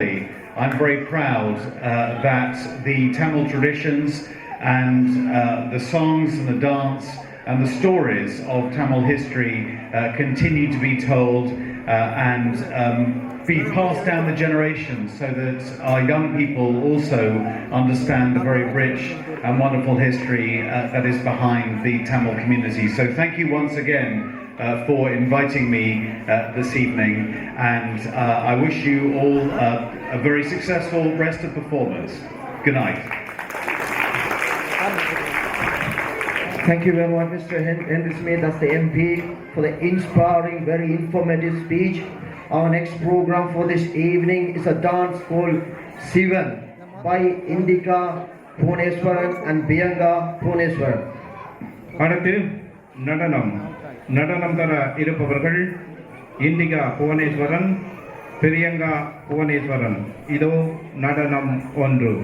I'm very proud that the Tamil traditions and the songs and the dance and the stories of Tamil history continue to be told and be passed down the generations so that our young people also understand the very rich and wonderful history that is behind the Tamil community. So thank you once again for inviting me this evening, and I wish you all a very successful rest of performance. Good night. Thank you very much, Mr. Henry Smith, as the MP, for the inspiring, very informative speech. Our next program for this evening is a dance called Sivan by Indika Puneswaran and Bianga Puneswaran. அடுத்து நடனம் தர இருப்பவர்கள் இண்டிகா புவனேஸ்வரன், பிரியங்கா புவனேஸ்வரன். இதோ நடனம் ஒன்று.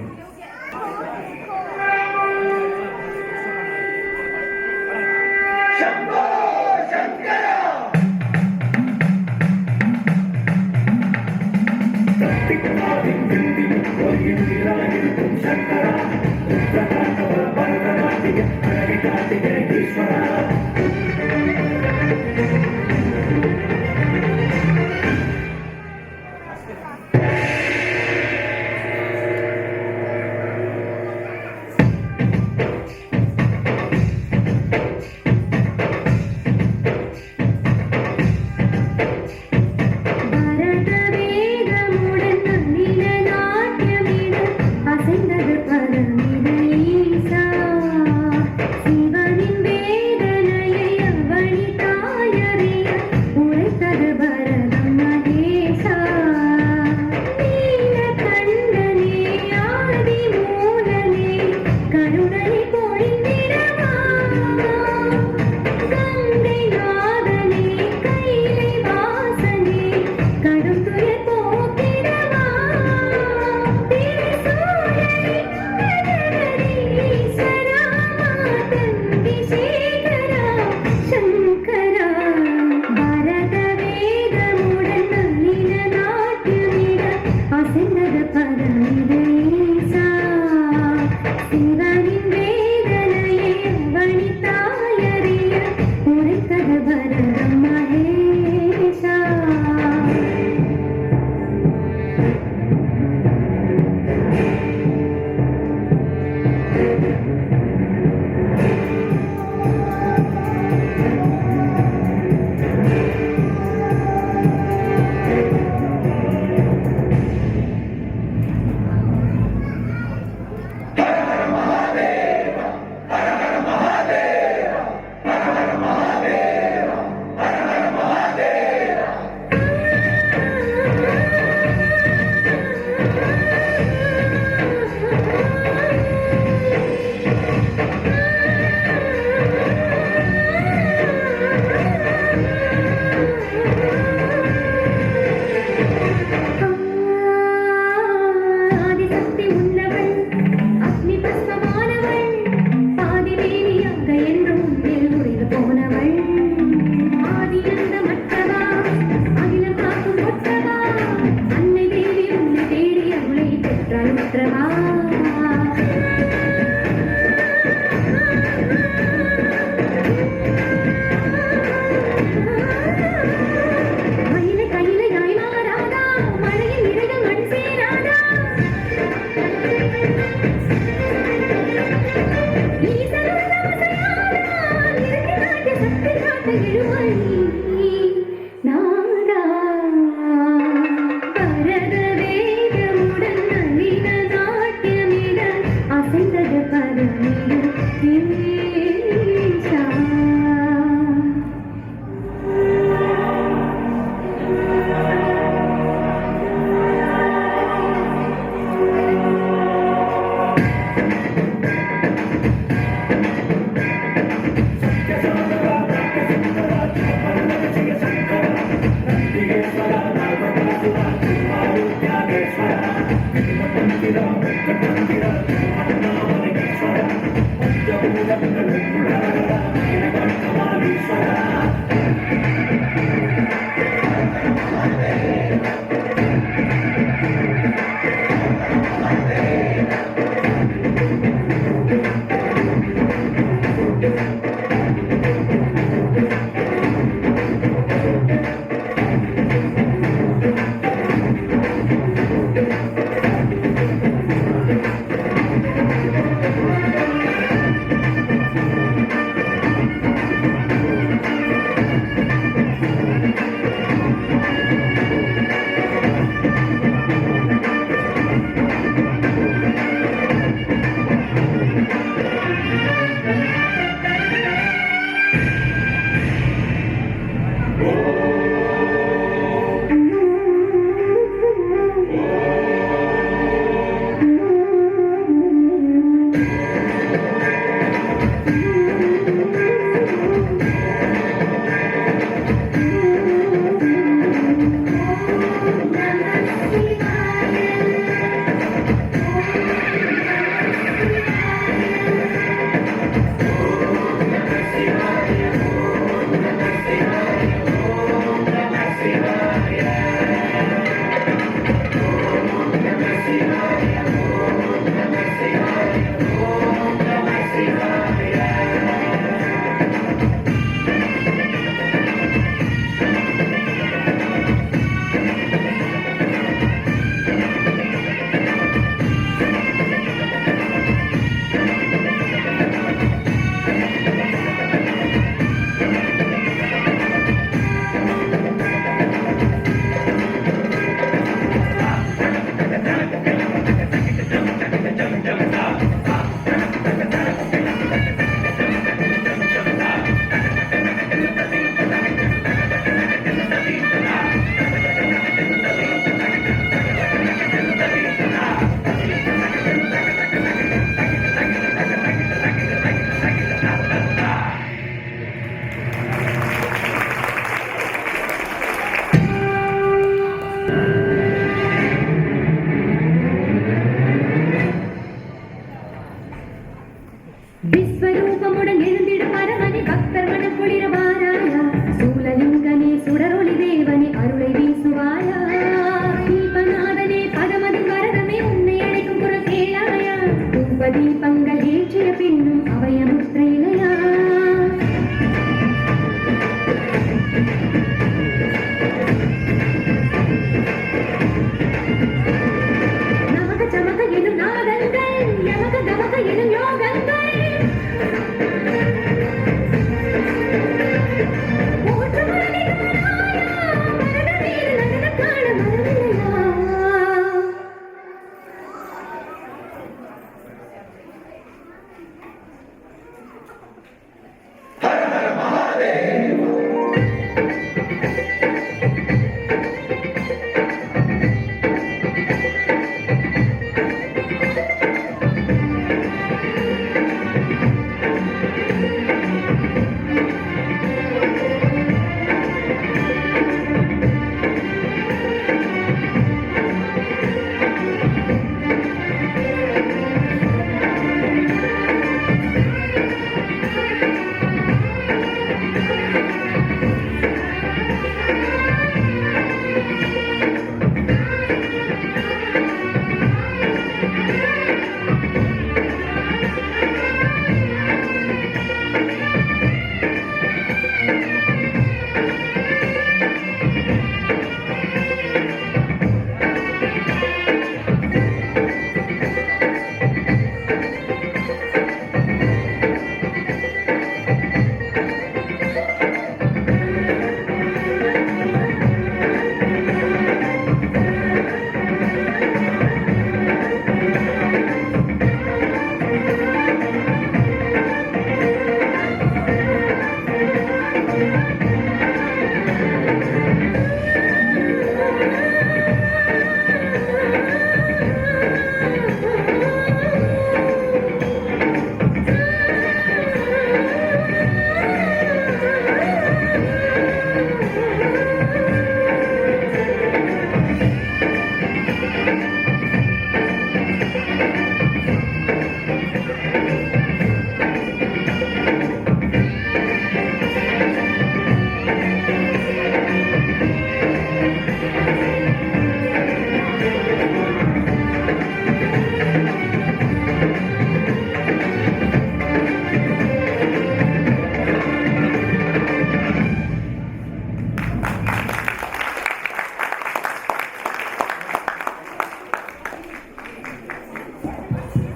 தீபங்கள் ஏற்றிய பின்னும் அபயமுத்திரையிலையா நமக சமக எனும் நாதங்கள் யமக தமக எனும் யோகங்கள்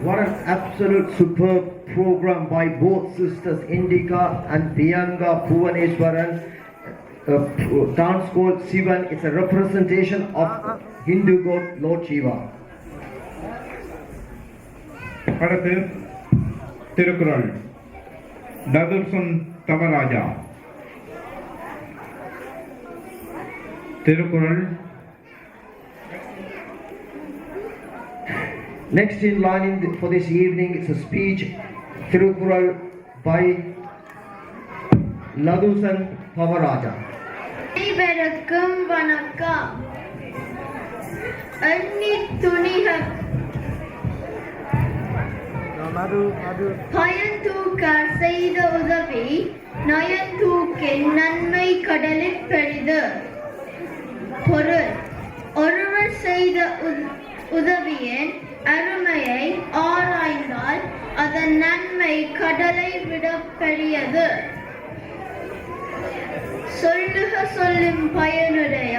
What an absolute superb program by both sisters Indika and Priyanka Bhuvaneswaran. Dance called Sivan. It's a representation of Hindu god Lord Shiva. அடுத்து Thirukkural நதுர்சன் Thavaraja. Thirukkural. Next in line for this evening is a speech, Thirukural by Ladusan Pavaraja. அனைவருக்கும் வணக்கம். அன்னி துணிக பயன்தூக்கார் செய்த உதவி நயன்தூக்கின் நன்மை கடலில் பெரிது. பொருள்: ஒருவர் செய்த உதவியின் அருமையை ஆராய்ந்தால் அதன் நன்மை கடலை விட பெரியது. சொல்லுக சொல்லும் பயனுடைய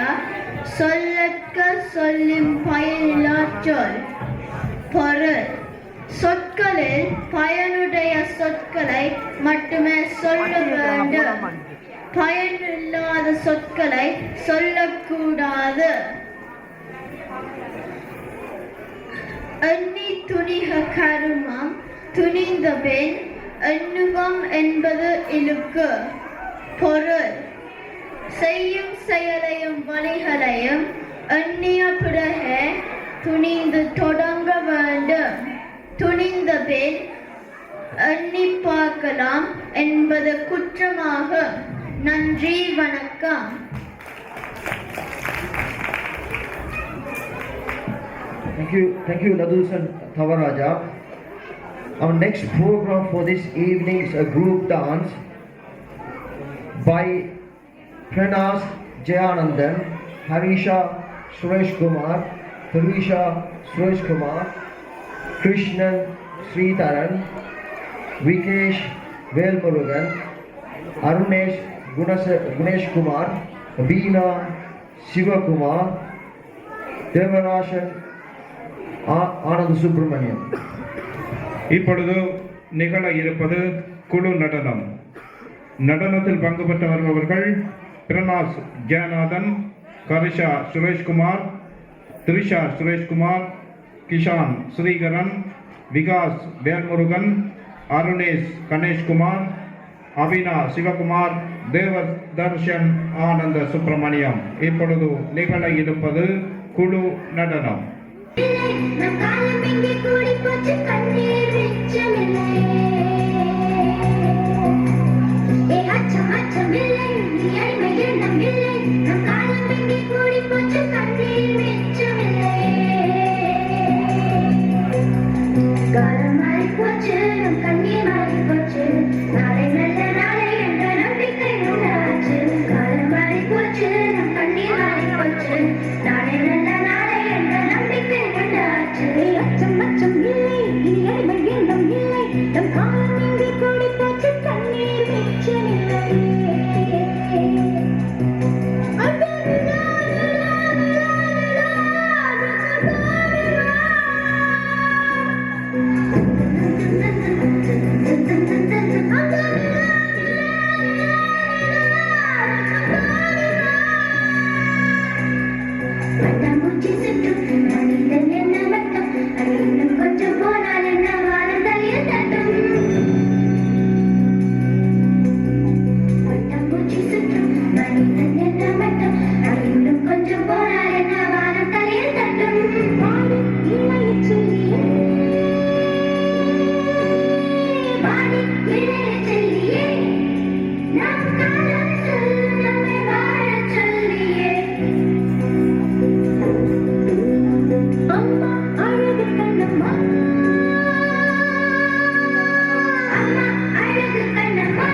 சொல்லற்க சொல்லும் பயனில்லாச் சொல். பொருள்: சொற்களில் பயனுடைய சொற்களை மட்டுமே சொல்ல வேண்டும். பயனில்லாத சொற்களை சொல்லக்கூடாது. எண்ணி துணிக கருமம் துணிந்த பின் எண்ணுகம் என்பது இழுக்கு. பொருள்: செய்யும் செயலையும் வழிகளையும் எண்ணிய பிறகு துணிந்து தொடங்க வேண்டும். துணிந்த பின் எண்ணி பார்க்கலாம் என்பது குற்றமாகும். நன்றி, வணக்கம். Thank you, Ladusan Thavaraja. Our next program for this evening is a group dance by Pranas Jayanandan, Harisha Suresh Kumar, Harisha Suresh Kumar, Krishnan Sridharan, Vikesh Velmurugan, Arunesh Gunesh Kumar, Veena Shivakumar, Devarashan Anand Subramaniam. இப்பொழுது நிகழ இருப்பது குழு நடனம். நடனத்தில் பங்கு பெற்று வருபவர்கள் பிரணாஸ் ஜெயநாதன், கரிஷா சுரேஷ்குமார், திரிஷா சுரேஷ்குமார், கிஷான் ஸ்ரீகரன், விகாஸ் வேல்முருகன், அருணேஷ் கணேஷ்குமார், அவினா சிவகுமார், தேவதர்ஷன் ஆனந்த சுப்பிரமணியம். இப்பொழுது நிகழ இருப்பது குழு நடனம். நம் காலம் எங்கே கூடி போச்சு கண்ணீர் மிச்சமில்லை அச்சம் அச்சமில்லை நீ அடிமை எண்ணம் இல்லை நம் காலம் எங்கே கூடி போச்சு கண்ணீர் மிச்சமில்லை காலம் மாறி போச்சு நம் கண்ணீர் மாறி போச்சு நாளை நல்ல நாளை என்ற நம்பிக்கை உண்டாச்சு காலம் மாறி போச்சு நம் கண்ணீர் மாறி போச்சு நாளை நல்ல நாளை என்ற நம்பிக்கை உண்டாச்சு அச்சம் அச்சம் இல்லை இனி அடிமை எண்ணம் இல்லை நம் காலம் எங்கே கூடி போச்சு கண்ணீர் மிச்சமில்லை பட்டாம்பூச்சி சுற்றும் மனிதன் என்ன மட்டும் அது இன்னும் கொஞ்சம் போனால் என்ன வாரம் தலையில் தட்டும் பட்டாம்பூச்சி சுற்றும் மனிதன் என்ன மட்டும் அது இன்னும் கொஞ்சம் போனால் என்ன வாரம் தலையில் தட்டும் வாடி இளைய சொல்லியே வாடி இளைய சொல்லியே நம் காலம் சொல்லும் நம்மை வாழச் சொல்லியே அம்மா அழகு கண்ணம்மா அம்மா அழகு கண்ணம்மா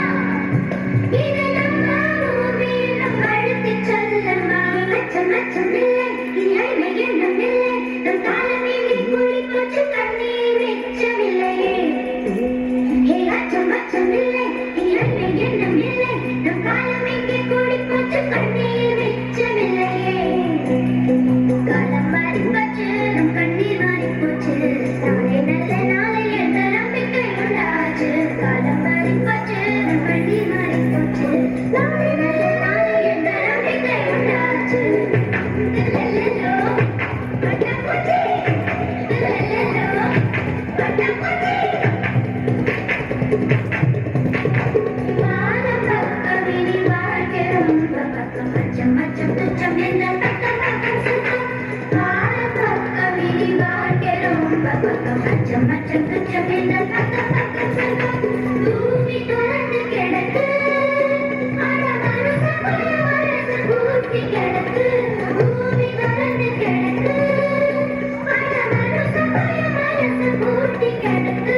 இது நம்ம பூமி நம் கழுத்து சொல்லம்மா அச்சம் அச்சம் இல்லை இனி அடிமை எண்ணம் இல்லை நம் காலம் எங்கே கூடி போச்சு கண்ணீர் மிச்சமில்லையே ஹே அச்சம் அச்சம் இல்லை இனி அடிமை எண்ணம் இல்லை நம் காலம் எங்கே கூடி போச்சு கண்ணீர் மிச்சமில்லையே காலம் மாறி போச்சு நம் கண்ணீர் மாறி போச்சு நாளை நல்ல நாளை என்ற நம்பிக்கை உண்டாச்சு காலம் மாறி போச்சு நம் கண்ணீர் மாறி போச்சு நாளை நல்ல நாளை என்ற நம்பிக்கை உண்டாச்சு லல்லலோ பட்டாம்பூச்சி லல்லலோ பட்டாம்பூச்சி வானம் பக்கம் இனி வாழ்க்கை ரொம்ப பக்கம் அச்சம் அச்சம் துச்சம் என்ன பக்கம் பக்கம் சுத்தம் வானம் பக்கம் இனி வாழ்க்கை ரொம்ப பக்கம் அச்சம் அச்சம் துச்சம் என்ன பக்கம் பக்கம் சுத்தம் பூமி துறந்து கிடக்கு அட மனசு போய மனசு பூட்டி கிடக்கு பூமி துறந்து கிடக்கு அட மனசு போய மனசு பூட்டி கிடக்கு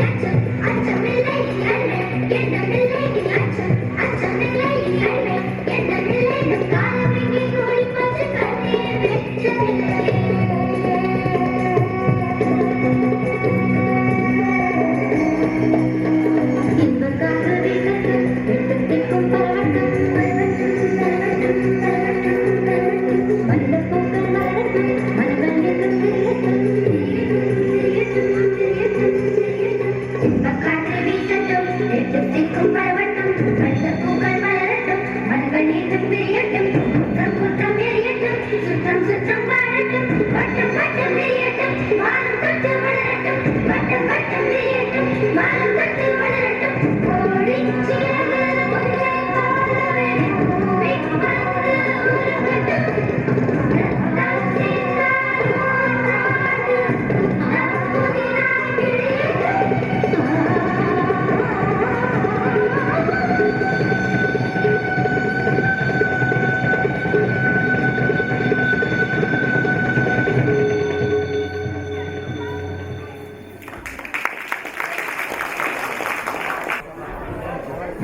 அச்சம் அச்சமில்லை அண்ணே எண்ணமில்லை அச்சம் அச்சமில்லை அண்ணே எண்ணமில்லை நம் காலம் எங்கே கூடி போச்சு கண்ணீர் மிச்சமில்லை இன்பக்காக வீசத்து வெட்டத்திற்கும் பரவட்டும் பரவட்டும் பரவட்டும் பரவட்டும் பரவட்டும் வண்ணப்பூக்கள் மலரட்டும் மனங்கள் எங்கும் தெரியட்டும் தெரியட்டும் தெரியட்டும் தெரியட்டும் இன்பக்காற்று வீசட்டும் வெட்டத்திற்கும் பரவட்டும் வண்ணப்பூக்கள் மலரட்டும் மனங்கள் எங்கும் தெரியட்டும் குற்றம் குற்றம் எரியட்டும் சுற்றம் சுற்றம் வாழட்டும் வட்டம் வட்டம் எரியட்டும் வானம் தொட்டு வளரட்டும் வட்டம் வட்டம் எரியட்டும் வானம் தொட்டு வளரட்டும் கோடி சிறகு ஒன்றை போலவே பூமி வந்து உருகட்டும் நாம் சேர்ந்தால் ஓடாது நம் புதிராய் கிழியட்டும்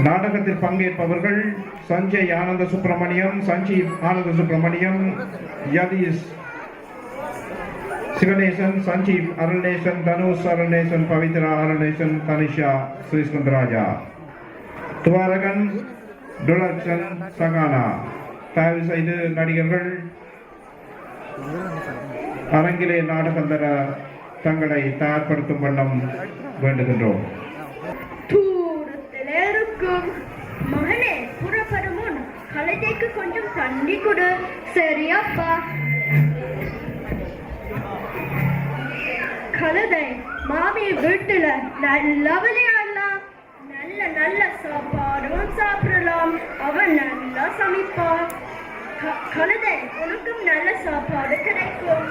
நாடகத்தில் பங்கேற்பவர்கள் சஞ்சய் ஆனந்த சுப்பிரமணியம், சஞ்சீவ் ஆனந்த சுப்பிரமணியம், யதீஷ் சிவநேசன், சஞ்சீவ் அருள்நேசன், தனுஷ் அருள்நேசன், பவித்ரா அருள்நேசன், தனிஷா ஸ்ரீஸ்கந்தராஜா. துவாரகன், டுலக்ஷன், சகானா. தயவு செய்து நடிகர்கள் அரங்கிலே நாடகம் தர தங்களை தயார்படுத்தும் வண்ணம் வேண்டுகின்றோம். தூரத்தில் இருக்கும் மகனே, புறப்படும் முன் கழுதைக்கு கொஞ்சம் தண்ணி கொடு. சரியாப்பா? கழுதை மாமி வீட்டுல நல்லா விளையாடலாம், நல்ல நல்ல சாப்பாடும் சாப்பிடலாம். அவன் நல்லா சமைப்பான். கழுதை, உனக்கும் நல்ல சாப்பாடு கிடைக்கும்.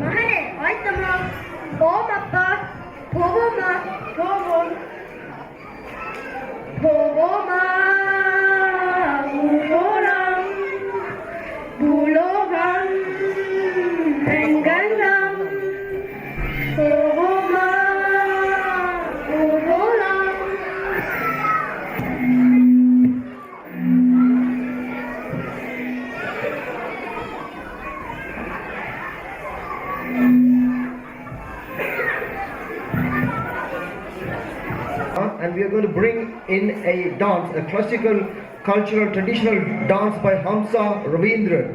மகனே, ஆயத்தமா? போம் அப்பா. போவோமா? போவோம். போவோமா? போலாம். பூலோகம் வெங்கலம். போவோமா? போலாம். And we are going to bring in a dance, a classical, cultural, traditional dance by Hamsa Ravindran.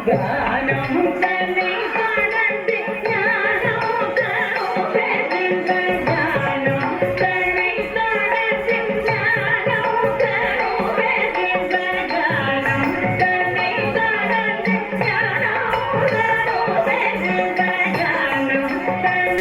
ஞானம் தன்னை கலந்து ஞானம் கருவென்ற